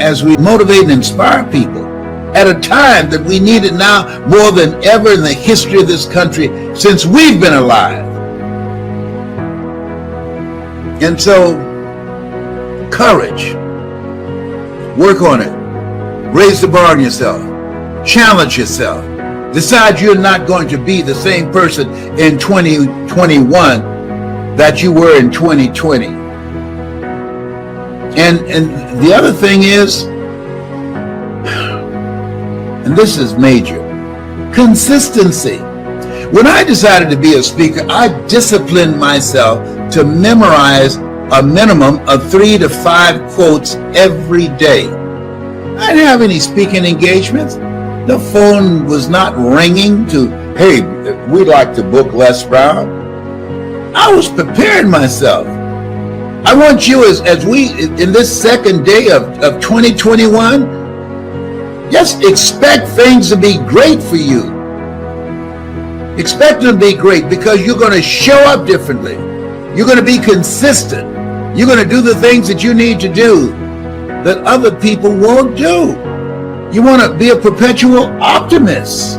as we motivate and inspire people at a time that we need it now more than ever in the history of this country since we've been alive. And so, courage. Work on it. Raise the bar on yourself. Challenge yourself. Decide you're not going to be the same person in 2021 that you were in 2020. And the other thing is, and this is major, consistency. When I decided to be a speaker, I disciplined myself to memorize a minimum of 3 to 5 quotes every day. I didn't have any speaking engagements. The phone was not ringing to, hey, we'd like to book Les Brown. I was preparing myself. I want you as we, in this second day of 2021, just expect things to be great for you. Expect them to be great because you're going to show up differently. You're going to be consistent. You're going to do the things that you need to do that other people won't do. You want to be a perpetual optimist.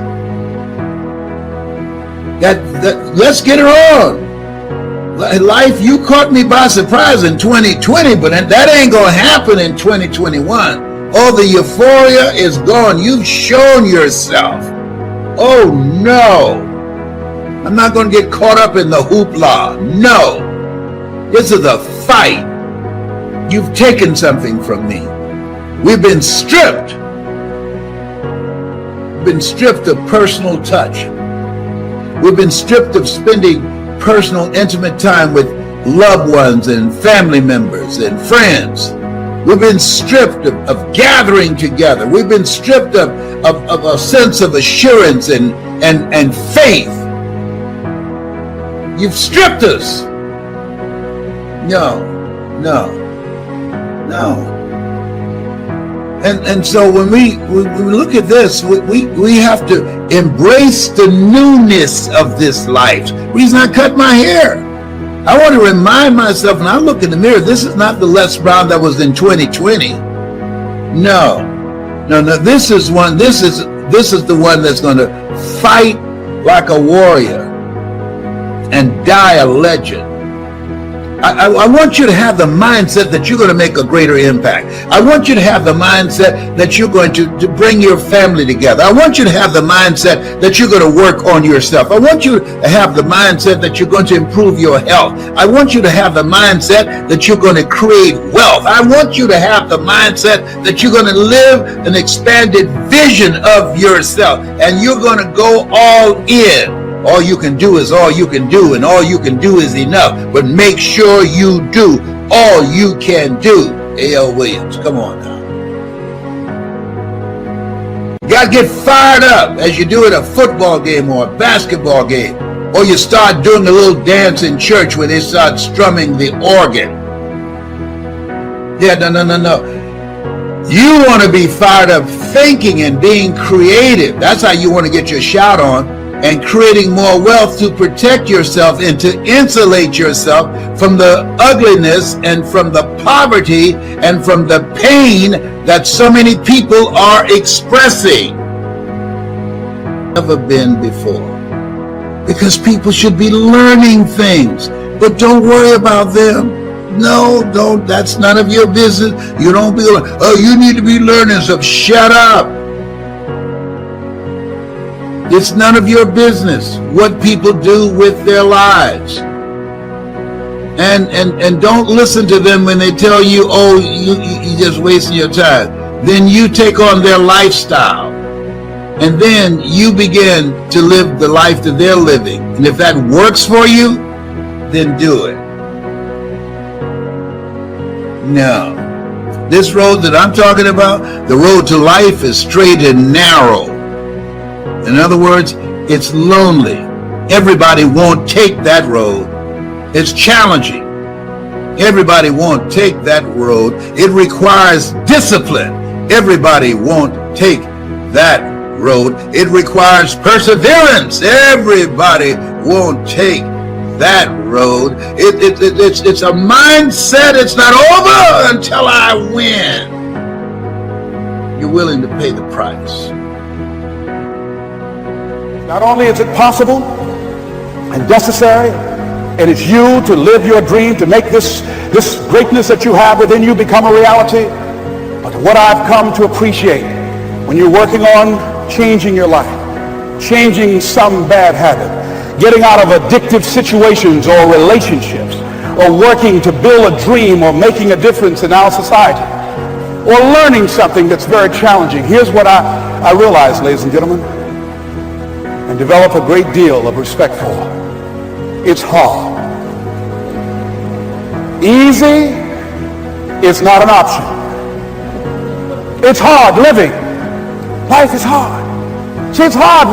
Let's get it on. Life, you caught me by surprise in 2020, but that ain't going to happen in 2021. All the euphoria is gone. You've shown yourself. Oh no. I'm not going to get caught up in the hoopla. No. This is a fight. You've taken something from me. We've been stripped. We've been stripped of personal touch. We've been stripped of spending personal, intimate time with loved ones and family members and friends. We've been stripped of gathering together. We've been stripped of a sense of assurance and faith. You've stripped us. No. And so when we look at this, we have to embrace the newness of this life. The reason I cut my hair, I want to remind myself, when I look in the mirror, this is not the Les Brown that was in 2020. No. This is the one that's going to fight like a warrior and die a legend. I want you to have the mindset that you're going to make a greater impact. I want you to have the mindset that you're going to bring your family together. I want you to have the mindset that you're going to work on yourself. I want you to have the mindset that you're going to improve your health. I want you to have the mindset that you're going to create wealth. I want you to have the mindset that you're going to live an expanded vision of yourself, and you're going to go all in. All you can do is all you can do, and all you can do is enough. But make sure you do all you can do. A.L. Williams, come on now. You got to get fired up as you do at a football game or a basketball game. Or you start doing a little dance in church where they start strumming the organ. Yeah, no. You want to be fired up thinking and being creative. That's how you want to get your shout on. And creating more wealth to protect yourself and to insulate yourself from the ugliness and from the poverty and from the pain that so many people are expressing. Never been before. Because people should be learning things, but don't worry about them. No, don't. That's none of your business. You don't be, oh, you need to be learning stuff. Shut up. It's none of your business what people do with their lives. And don't listen to them when they tell you, oh, you just wasting your time. Then you take on their lifestyle. And then you begin to live the life that they're living. And if that works for you, then do it. No. This road that I'm talking about, the road to life, is straight and narrow. In other words, it's lonely. Everybody won't take that road. It's challenging. Everybody won't take that road. It requires discipline. Everybody won't take that road. It requires perseverance. Everybody won't take that road. It's a mindset. It's not over until I win. willing to pay the price. Not only is it possible and necessary, and it's you to live your dream, to make this greatness that you have within you become a reality, but what I've come to appreciate when you're working on changing your life, changing some bad habit, getting out of addictive situations or relationships, or working to build a dream or making a difference in our society, or learning something that's very challenging. Here's what I realize, ladies and gentlemen, and develop a great deal of respect for. It's hard. Easy is not an option. It's hard living. Life is hard. See, it's hard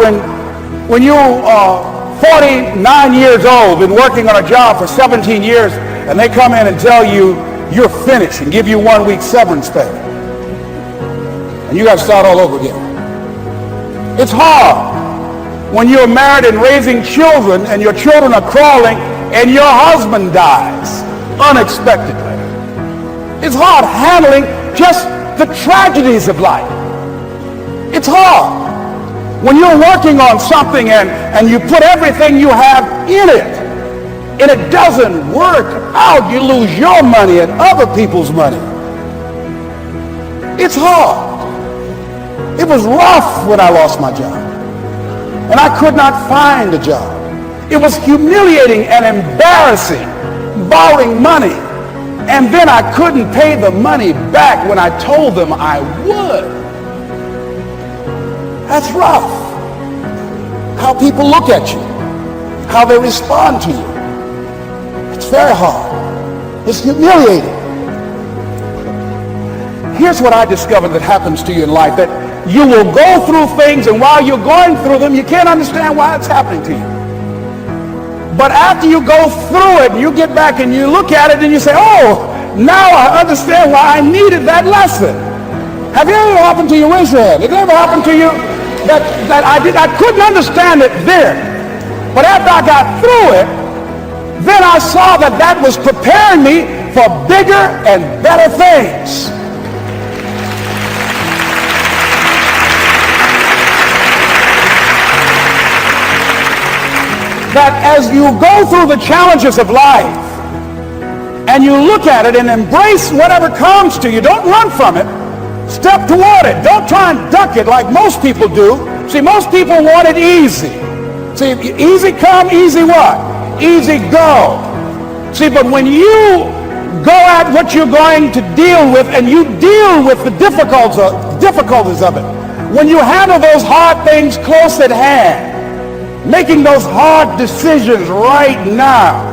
when you are 49 years old, been working on a job for 17 years, and they come in and tell you you're finished and give you 1 week severance pay. And you got to start all over again. It's hard when you're married and raising children and your children are crawling and your husband dies unexpectedly. It's hard handling just the tragedies of life. It's hard when you're working on something and you put everything you have in it and it doesn't work out. You lose your money and other people's money. It's hard. It was rough when I lost my job and I could not find a job. It was humiliating and embarrassing, borrowing money, and then I couldn't pay the money back when I told them I would. That's rough. How people look at you, how they respond to you. It's very hard. It's humiliating. Here's what I discovered that happens to you in life, that you will go through things, and while you're going through them, you can't understand why it's happening to you. But after you go through it, you get back and you look at it and you say, oh, now I understand why I needed that lesson. Have you ever happened to you? Raise your hand. Has it ever happened to you that I couldn't understand it then, but after I got through it, then I saw that was preparing me for bigger and better things. That as you go through the challenges of life and you look at it and embrace whatever comes to you, don't run from it. Step toward it. Don't try and duck it like most people do. See, most people want it easy. See, easy come, easy what? Easy go. See, but when you go at what you're going to deal with and you deal with the difficulties of it, when you handle those hard things close at hand, making those hard decisions right now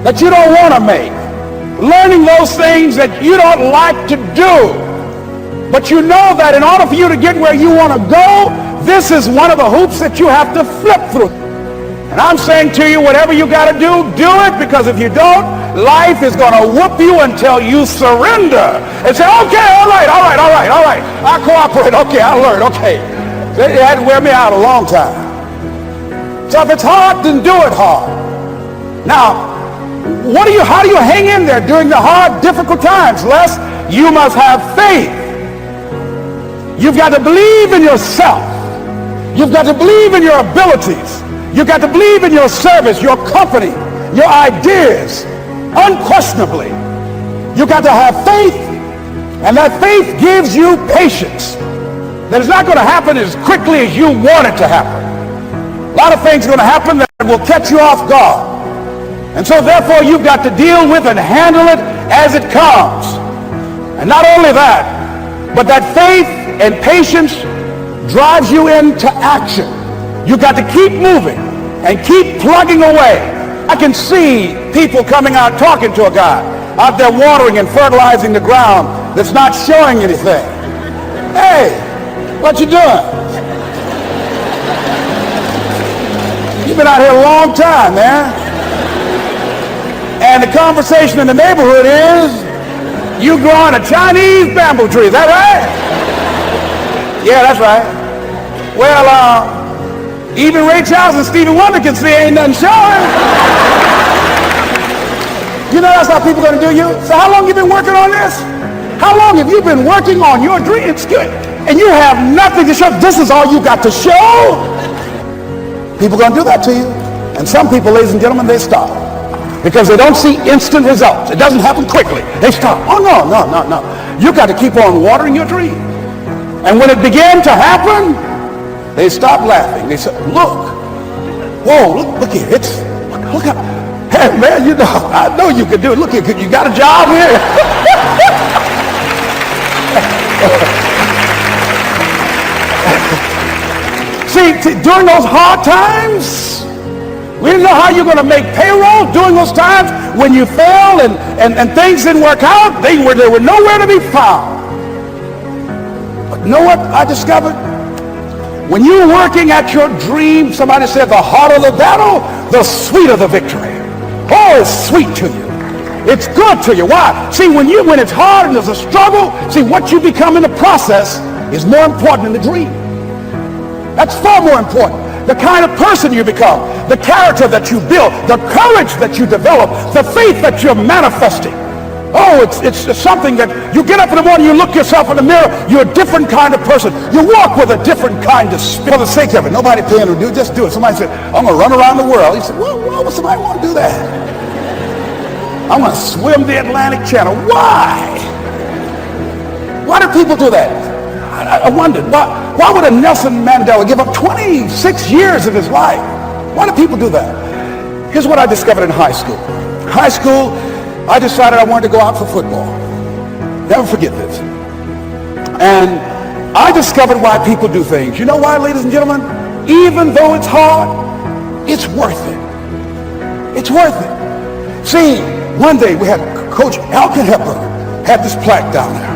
that you don't want to make, learning those things that you don't like to do, but you know that in order for you to get where you want to go, this is one of the hoops that you have to flip through. And I'm saying to you, whatever you got to do it, because if you don't, life is going to whoop you until you surrender and say, okay, all right, I'll cooperate, okay, I'll learn, okay. They had to wear me out a long time. So if it's hard, then do it hard. Now, how do you hang in there during the hard, difficult times? Les, you must have faith. You've got to believe in yourself. You've got to believe in your abilities. You've got to believe in your service, your company, your ideas, unquestionably. You've got to have faith, and that faith gives you patience. That it's not going to happen as quickly as you want it to happen. A lot of things are going to happen that will catch you off guard. And so therefore you've got to deal with and handle it as it comes. And not only that, but that faith and patience drives you into action. You've got to keep moving and keep plugging away. I can see people coming out talking to a guy out there watering and fertilizing the ground that's not showing anything. Hey, what you doing? You've been out here a long time, man. And the conversation in the neighborhood is, you growing a Chinese bamboo tree, is that right? Yeah, that's right. Well, even Ray Charles and Stevie Wonder can see ain't nothing showing. You know that's how people are going to do you? So how long you been working on this? How long have you been working on your dream? It's good. and you have nothing to show. This is all you got to show. People are going to do that to you. And some people, ladies and gentlemen, they stop because they don't see instant results. It doesn't happen quickly. They stop. Oh, no. You got to keep on watering your dream. And when it began to happen, they stopped laughing. They said, look, whoa, look here. Look up. Hey, man, you know, I know you can do it. Look here, you got a job here? See, during those hard times, we didn't know how you're going to make payroll. During those times when you fell and things didn't work out, they were nowhere to be found. But you know what I discovered? When you're working at your dream, somebody said the harder the battle, the sweeter the victory. Oh, it's sweet to you. It's good to you. Why? See, when it's hard and there's a struggle, see, what you become in the process is more important than the dream. That's far more important. The kind of person you become, the character that you build, the courage that you develop, the faith that you're manifesting. Oh, it's something that you get up in the morning, you look yourself in the mirror, you're a different kind of person. You walk with a different kind of spirit. For the sake of it, nobody paying to do it, just do it. Somebody said, I'm going to run around the world. He said, well, why would somebody want to do that? I'm going to swim the Atlantic Channel. Why? Why do people do that? I wondered, why would a Nelson Mandela give up 26 years of his life? Why do people do that? Here's what I discovered in high school. High school, I decided I wanted to go out for football. Never forget this. And I discovered why people do things. You know why, ladies and gentlemen? Even though it's hard, it's worth it. It's worth it. See, one day we had Coach Alkin Hepburn had this plaque down there.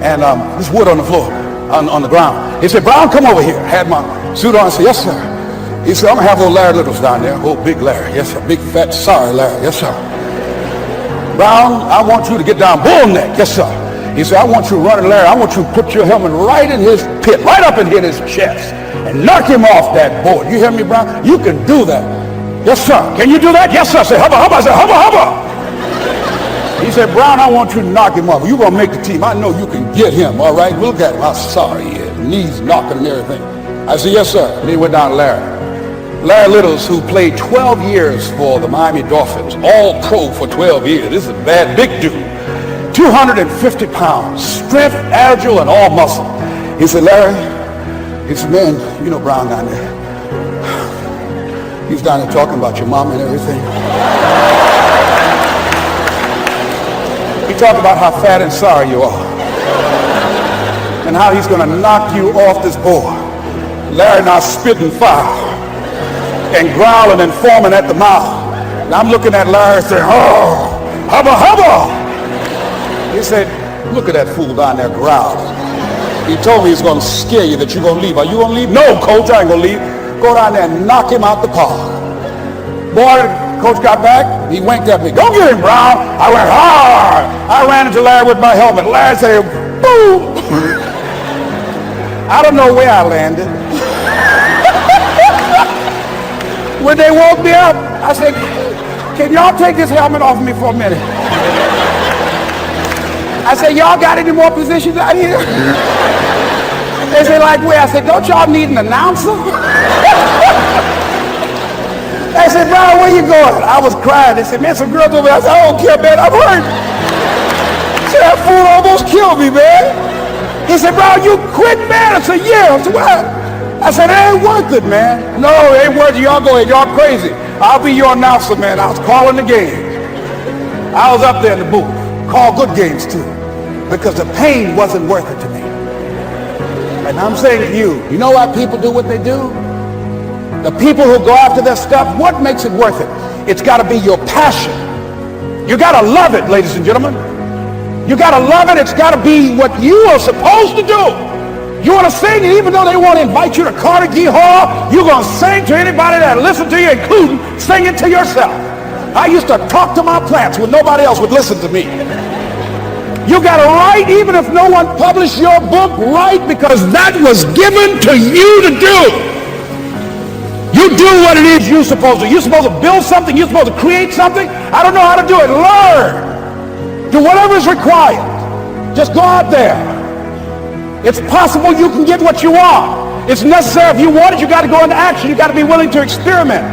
And this wood on the floor, on the ground. He said, Brown, come over here. Had my suit on. I said, yes, sir. He said, I'm going to have old Larry Littles down there. Old big Larry. Yes, sir. Big, fat, sorry Larry. Yes, sir. Brown, I want you to get down bull neck. Yes, sir. He said, I want you running, Larry. I want you to put your helmet right in his pit, right up in his chest, and knock him off that board. You hear me, Brown? You can do that. Yes, sir. Can you do that? Yes, sir. I said, hubba, hubba. I said, hubba, hubba. He said, Brown, I want you to knock him off. You're going to make the team. I know you can get him, all right? Look at him. I'm sorry. His knees knocking and everything. I said, yes, sir. And he went down to Larry. Larry Littles, who played 12 years for the Miami Dolphins, all pro for 12 years. This is a bad, big dude. 250 pounds, strength, agile, and all muscle. He said, Larry, he said, man, you know Brown down there. He's down there talking about your mom and everything. He talked about how fat and sorry you are and how he's going to knock you off this board. Larry now spitting fire and growling and foaming at the mouth. And I'm looking at Larry saying, oh, hubba, hubba. He said, look at that fool down there growling. He told me he's going to scare you, that you're going to leave. Are you going to leave? No, coach, I ain't going to leave. Go down there and knock him out the park. Boy, coach got back. He winked at me. Go get him, Brown. I went hard. I ran into Larry with my helmet. Larry said, boom. I don't know where I landed. When they woke me up, I said, can y'all take this helmet off me for a minute? I said, y'all got any more positions out here? They said, like where? I said, don't y'all need an announcer? They said, Brown, where you going? I was crying. They said, man, some girls over there. I said, I don't care, man, I'm hurt. So that fool almost killed me, man. He said, Brown, you quit, man? I said, yeah. I said, what? I said, it ain't worth it, man. No, it ain't worth it. Y'all go ahead. Y'all crazy. I'll be your announcer, man. I was calling the game. I was up there in the booth. Called good games, too. Because the pain wasn't worth it to me. And I'm saying to you, you know why people do what they do? The people who go after their stuff, what makes it worth it? It's got to be your passion. You got to love it, ladies and gentlemen. You got to love it. It's got to be what you are supposed to do. You want to sing, and even though they want to invite you to Carnegie Hall, you're going to sing to anybody that listens to you, including singing to yourself. I used to talk to my plants when nobody else would listen to me. You got to write, even if no one published your book, write, because that was given to you to do. You do what it is you're supposed to. You're supposed to build something. You're supposed to create something. I don't know how to do it. Learn. Do whatever is required. Just go out there. It's possible you can get what you want. It's necessary. If you want it, you got to go into action. You got to be willing to experiment.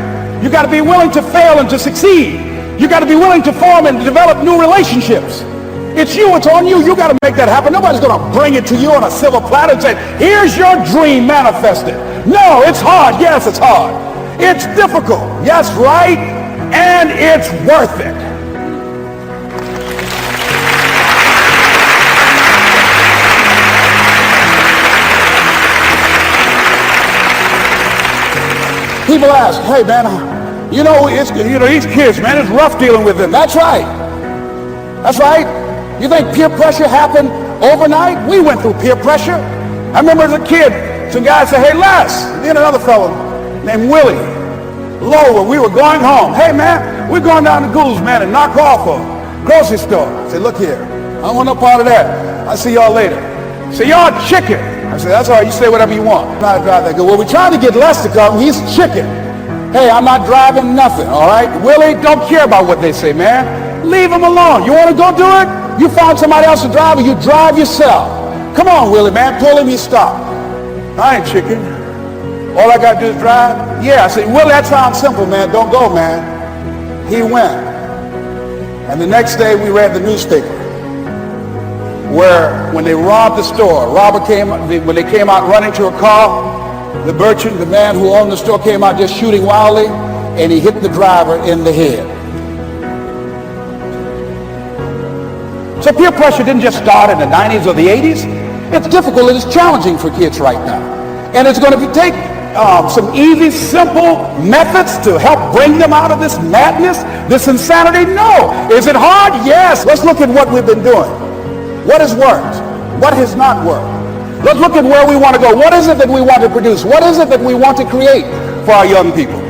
You got to be willing to fail and to succeed. You got to be willing to form and develop new relationships. It's you. It's on you. You got to make that happen. Nobody's going to bring it to you on a silver platter and say, here's your dream manifested. No, it's hard. Yes, it's hard. It's difficult. Yes, right. And it's worth it. People ask, hey man, these kids, man, it's rough dealing with them. That's right. That's right. You think peer pressure happened overnight? We went through peer pressure. I remember as a kid, some guys said, hey Les, me and another fellow named Willie Lowe, we were going home. Hey man, we're going down to Gould's, man, and knock off a grocery store. I said, look here, I don't want no part of that. I'll see y'all later. Say, y'all chicken. I said, that's all right, you say whatever you want. I'm not drive that good. Well, we're trying to get Les to come. He's chicken. Hey, I'm not driving nothing, all right? Willie, don't care about what they say, man. Leave him alone. You want to go do it? You found somebody else to drive, or you drive yourself. Come on, Willie, man. Pull him, you stop. I ain't chicken. All I got to do is drive? Yeah. I said, Willie, that sounds simple, man. Don't go, man. He went. And the next day, we read the newspaper, where when they robbed the store, when they came out running to a car, the merchant, the man who owned the store, came out just shooting wildly, and he hit the driver in the head. So peer pressure didn't just start in the 90s or the 80s. It's difficult, it is challenging for kids right now. And it's going to take some easy, simple methods to help bring them out of this madness, this insanity. No. Is it hard? Yes. Let's look at what we've been doing. What has worked? What has not worked? Let's look at where we want to go. What is it that we want to produce? What is it that we want to create for our young people?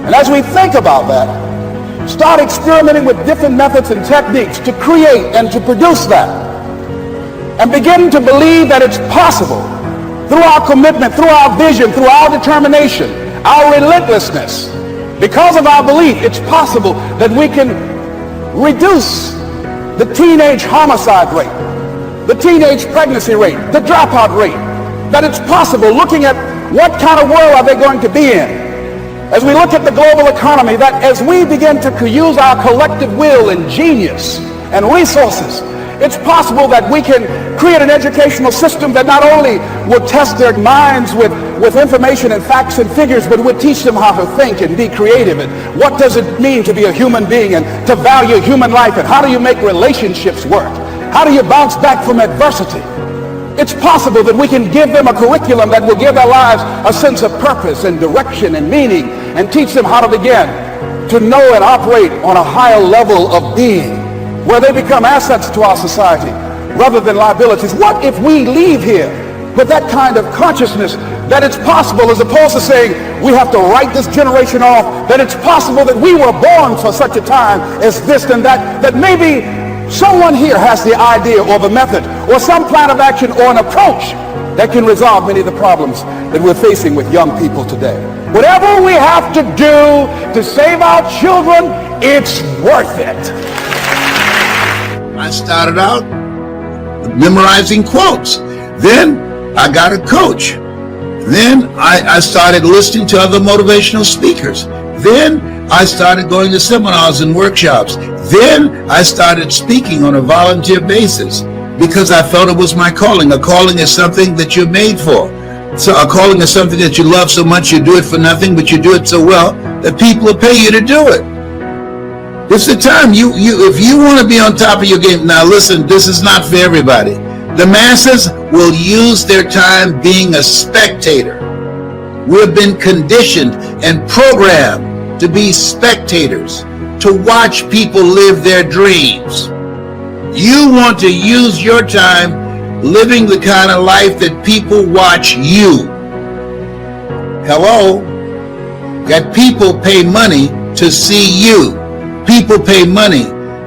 And as we think about that, start experimenting with different methods and techniques to create and to produce that. And begin to believe that it's possible through our commitment, through our vision, through our determination, our relentlessness. Because of our belief, it's possible that we can reduce the teenage homicide rate, the teenage pregnancy rate, the dropout rate, that it's possible, looking at what kind of world are they going to be in. As we look at the global economy, that as we begin to use our collective will and genius and resources, it's possible that we can create an educational system that not only will test their minds with information and facts and figures, but will teach them how to think and be creative, and what does it mean to be a human being and to value human life, and how do you make relationships work? How do you bounce back from adversity? It's possible that we can give them a curriculum that will give their lives a sense of purpose and direction and meaning, and teach them how to begin to know and operate on a higher level of being, where they become assets to our society rather than liabilities. What if we leave here with that kind of consciousness that it's possible, as opposed to saying we have to write this generation off, that it's possible that we were born for such a time as this and that, that maybe someone here has the idea or the method or some plan of action or an approach that can resolve many of the problems that we're facing with young people today. Whatever we have to do to save our children, it's worth it. I started out memorizing quotes. Then I got a coach. Then I started listening to other motivational speakers. Then I started going to seminars and workshops. Then I started speaking on a volunteer basis because I felt it was my calling. A calling is something that you're made for. So a calling is something that you love so much you do it for nothing, but you do it so well that people will pay you to do it. It's the time if you want to be on top of your game. Now listen, this is not for everybody. The masses will use their time being a spectator. We've been conditioned and programmed to be spectators, to watch people live their dreams. You want to use your time living the kind of life that people watch you. Hello? That people pay money to see you. People pay money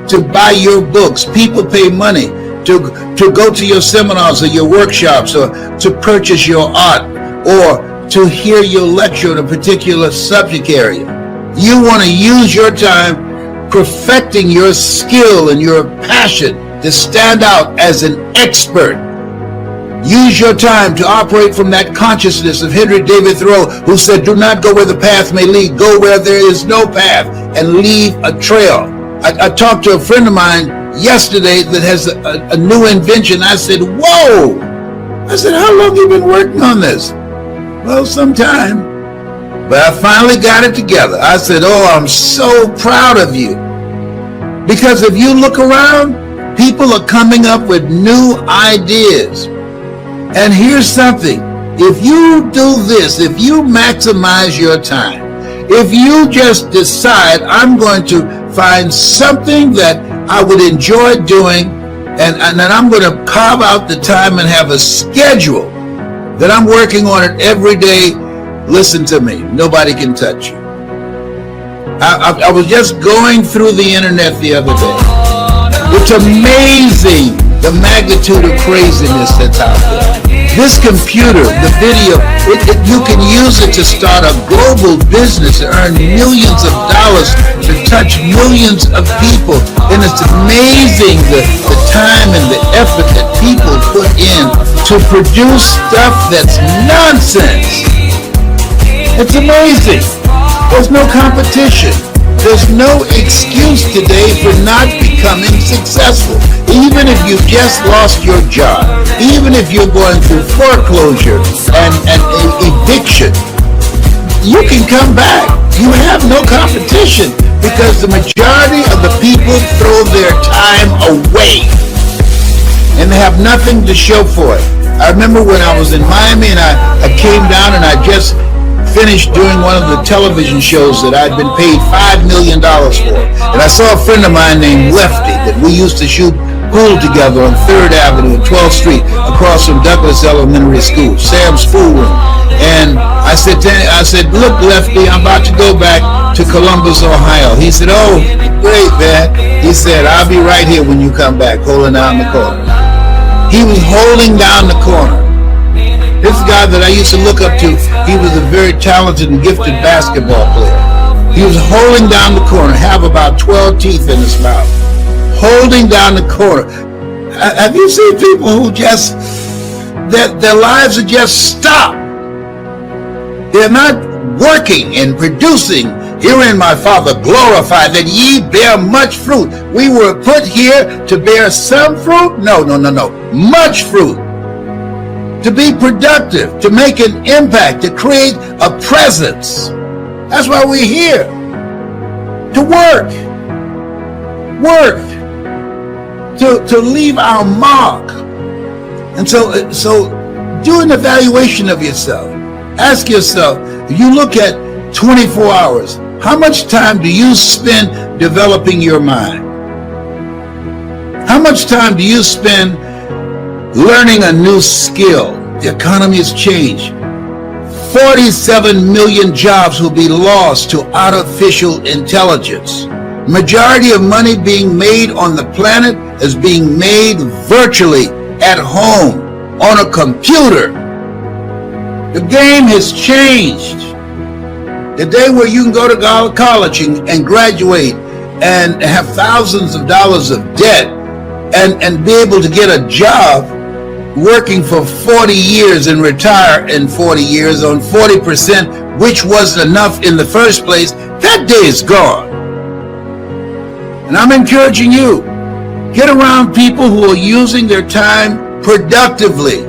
to buy your books. People pay money to go to your seminars or your workshops, or to purchase your art, or to hear your lecture on a particular subject area. You want to use your time perfecting your skill and your passion to stand out as an expert. Use your time to operate from that consciousness of Henry David Thoreau, who said, do not go where the path may lead, go where there is no path and leave a trail. I talked to a friend of mine yesterday that has a new invention. I said, whoa! I said, how long have you been working on this? Well, some time. But I finally got it together. I said, oh, I'm so proud of you. Because if you look around, people are coming up with new ideas. And here's something. If you do this, if you maximize your time, if you just decide, I'm going to find something that I would enjoy doing, and then I'm going to carve out the time and have a schedule that I'm working on it every day. Listen to me. Nobody can touch you. I was just going through the internet the other day. It's amazing the magnitude of craziness that's out there. This computer, the video, you can use it to start a global business, to earn millions of dollars, to touch millions of people. And it's amazing the time and the effort that people put in to produce stuff that's nonsense. It's amazing. There's no competition. There's no excuse today for not becoming successful. Even if you just lost your job, even if you're going through foreclosure and eviction, you can come back. You have no competition because the majority of the people throw their time away and they have nothing to show for it. I remember when I was in Miami and I came down and I just finished doing one of the television shows that I'd been paid $5 million for. And I saw a friend of mine named Lefty that we used to shoot pool together on 3rd Avenue and 12th Street across from Douglas Elementary School, Sam's Pool Room. And I said, look, Lefty, I'm about to go back to Columbus, Ohio. He said, oh, great, man. He said, I'll be right here when you come back, holding down the corner. He was holding down the corner. This guy that I used to look up to, he was a very talented and gifted basketball player. He was holding down the corner, have about 12 teeth in his mouth, holding down the corner. Have you seen people who just, their lives are just stopped? They're not working and producing. Herein my Father glorified that ye bear much fruit. We were put here to bear some fruit? No. Much fruit. To be productive, to make an impact, to create a presence. That's why we're here. To work. To leave our mark. And so do an evaluation of yourself. Ask yourself, if you look at 24 hours, how much time do you spend developing your mind? How much time do you spend learning a new skill? The economy has changed. 47 million jobs will be lost to artificial intelligence. Majority of money being made on the planet is being made virtually at home on a computer. The game has changed. The day where you can go to college and graduate and have thousands of dollars of debt and be able to get a job working for 40 years and retire in 40 years on 40%, which wasn't enough in the first place, that day is gone. And I'm encouraging you, get around people who are using their time productively,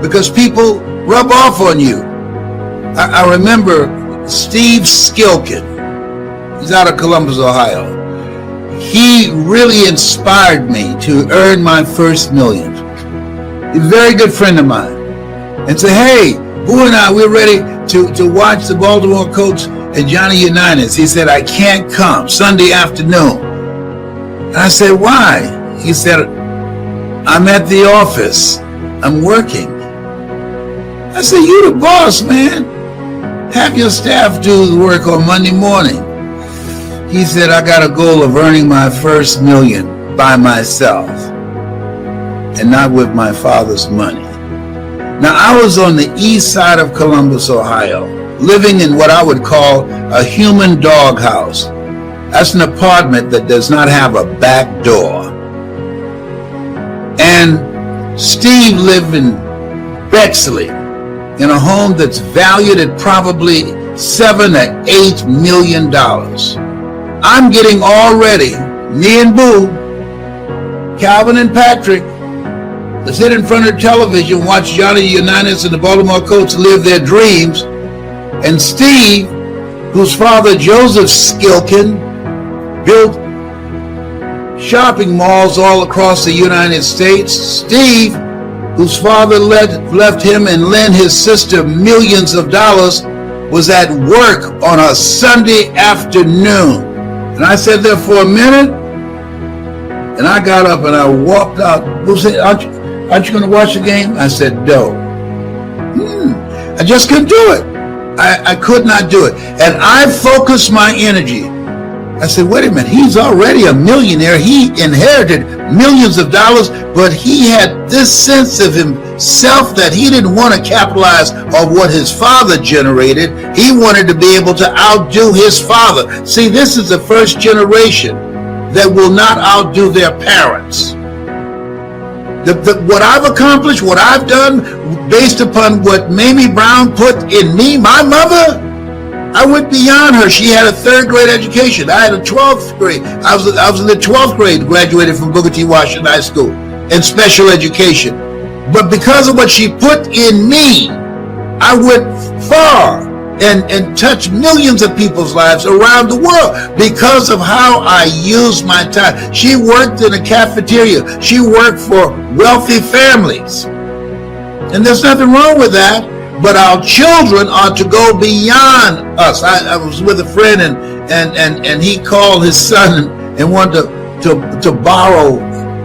because people rub off on you. I remember Steve Skilkin. He's out of Columbus, Ohio. He really inspired me to earn my first million. He's a very good friend of mine. And say, hey, Boo and I, we're ready to watch the Baltimore Colts and Johnny Unitas. He said, I can't come Sunday afternoon. And I said, why? He said, I'm at the office. I'm working. I said, you the boss, man. Have your staff do the work on Monday morning. He said, I got a goal of earning my first million by myself and not with my father's money. Now, I was on the east side of Columbus, Ohio, living in what I would call a human doghouse. That's an apartment that does not have a back door. And Steve lived in Bexley, in a home that's valued at probably $7 to $8 million. I'm getting all ready, me and Boo, Calvin and Patrick, to sit in front of the television, watch Johnny Unitas and the Baltimore Colts live their dreams. And Steve, whose father, Joseph Skilkin, built shopping malls all across the United States. Steve, whose father left him and lent his sister millions of dollars, was at work on a Sunday afternoon. And I sat there for a minute, and I got up and I walked out. Who said, aren't you going to watch the game? I said, no. I just couldn't do it. I could not do it. And I focused my energy. I said, wait a minute, he's already a millionaire. He inherited millions of dollars, but he had this sense of himself that he didn't want to capitalize on what his father generated. He wanted to be able to outdo his father. See, this is the first generation that will not outdo their parents. What I've accomplished, what I've done, based upon what Mamie Brown put in me, my mother, I went beyond her. She had a 3rd grade education. I had a 12th grade. I was in the 12th grade, graduated from Booker T. Washington High School in special education. But because of what she put in me, I went far and touched millions of people's lives around the world because of how I used my time. She worked in a cafeteria. She worked for wealthy families. And there's nothing wrong with that. But our children are to go beyond us. I was with a friend and he called his son and wanted to borrow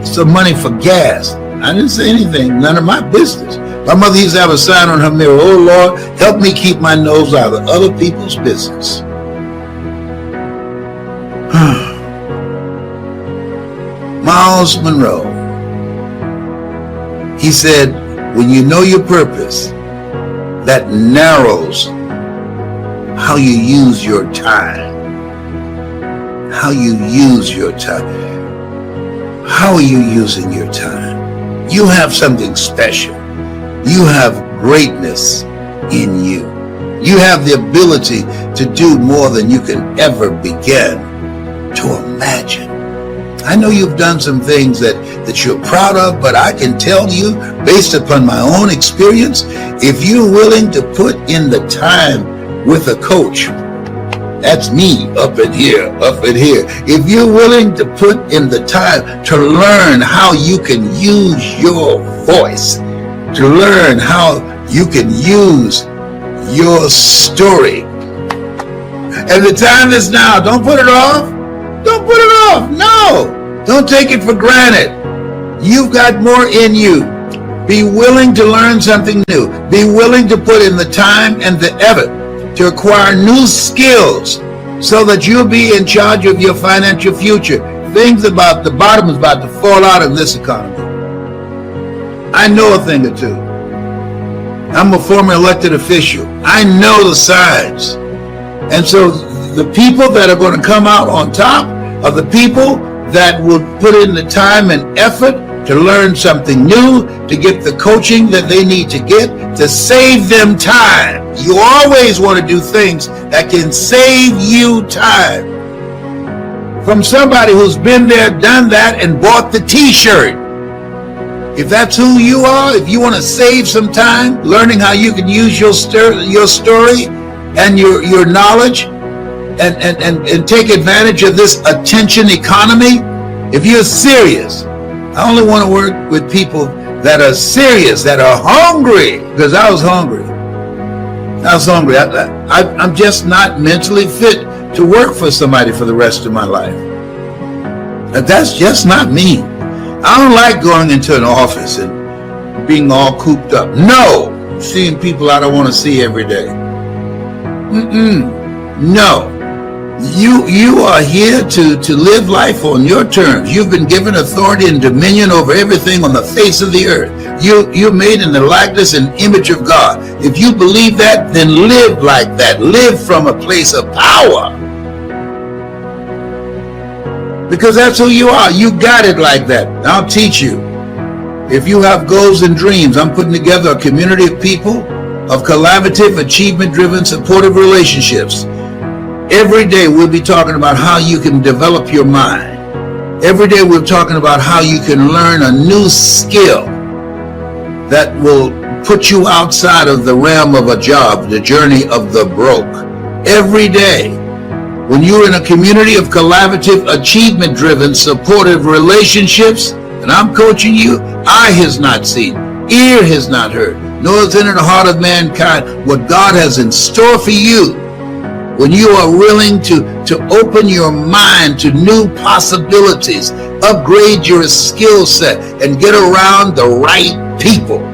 some money for gas. I didn't say anything, none of my business. My mother used to have a sign on her mirror, oh Lord, help me keep my nose out of other people's business. Miles Monroe, he said, when you know your purpose, that narrows how you use your time. How you use your time. How are you using your time? You have something special. You have greatness in you. You have the ability to do more than you can ever begin to imagine. I know you've done some things that you're proud of, but I can tell you, based upon my own experience, if you're willing to put in the time with a coach, that's me up in here. If you're willing to put in the time to learn how you can use your voice, to learn how you can use your story. And the time is now. Don't put it off. Don't put it off. No. Don't take it for granted. You've got more in you. Be willing to learn something new. Be willing to put in the time and the effort to acquire new skills so that you'll be in charge of your financial future. Things about the bottom is about to fall out of this economy. I know a thing or two. I'm a former elected official. I know the signs. And so the people that are going to come out on top are the people that will put in the time and effort to learn something new, to get the coaching that they need to get, to save them time. You always want to do things that can save you time. From somebody who's been there, done that, and bought the t-shirt. If that's who you are, if you want to save some time, learning how you can use your story and your knowledge, and take advantage of this attention economy, if you're serious, I only want to work with people that are serious, that are hungry, because I was hungry. I'm just not mentally fit to work for somebody for the rest of my life. That's just not me. I don't like going into an office and being all cooped up. No, seeing people I don't want to see every day. No. You are here to live life on your terms. You've been given authority and dominion over everything on the face of the earth. You're made in the likeness and image of God. If you believe that, then live like that. Live from a place of power. Because that's who you are. You got it like that. I'll teach you. If you have goals and dreams, I'm putting together a community of people of collaborative, achievement-driven, supportive relationships. Every day we'll be talking about how you can develop your mind. Every day we're talking about how you can learn a new skill that will put you outside of the realm of a job, the journey of the broke. Every day, when you're in a community of collaborative, achievement-driven, supportive relationships, and I'm coaching you, eye has not seen, ear has not heard, nor is entered the heart of mankind what God has in store for you when you are willing to open your mind to new possibilities, upgrade your skill set, and get around the right people.